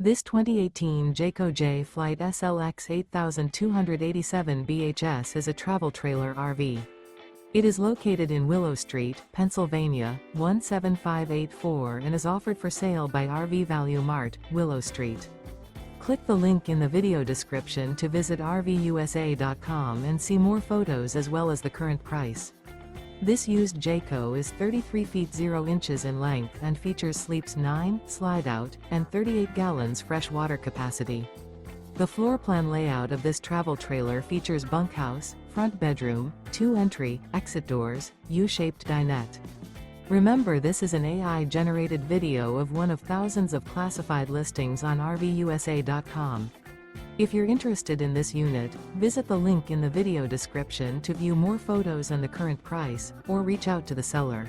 This 2018 Jayco Jay Flight SLX 8287 BHS is a travel trailer RV. It is located in Willow Street, Pennsylvania, 17584 and is offered for sale by RV Value Mart, Willow Street. Click the link in the video description to visit RVUSA.com and see more photos as well as the current price. This used Jayco is 33 feet 0 inches in length and features sleeps 9, slide-out, and 38 gallons fresh water capacity. The floor plan layout of this travel trailer features bunkhouse, front bedroom, 2 entry, exit doors, U-shaped dinette. Remember, this is an AI-generated video of one of thousands of classified listings on RVUSA.com. If you're interested in this unit, visit the link in the video description to view more photos and the current price, or reach out to the seller.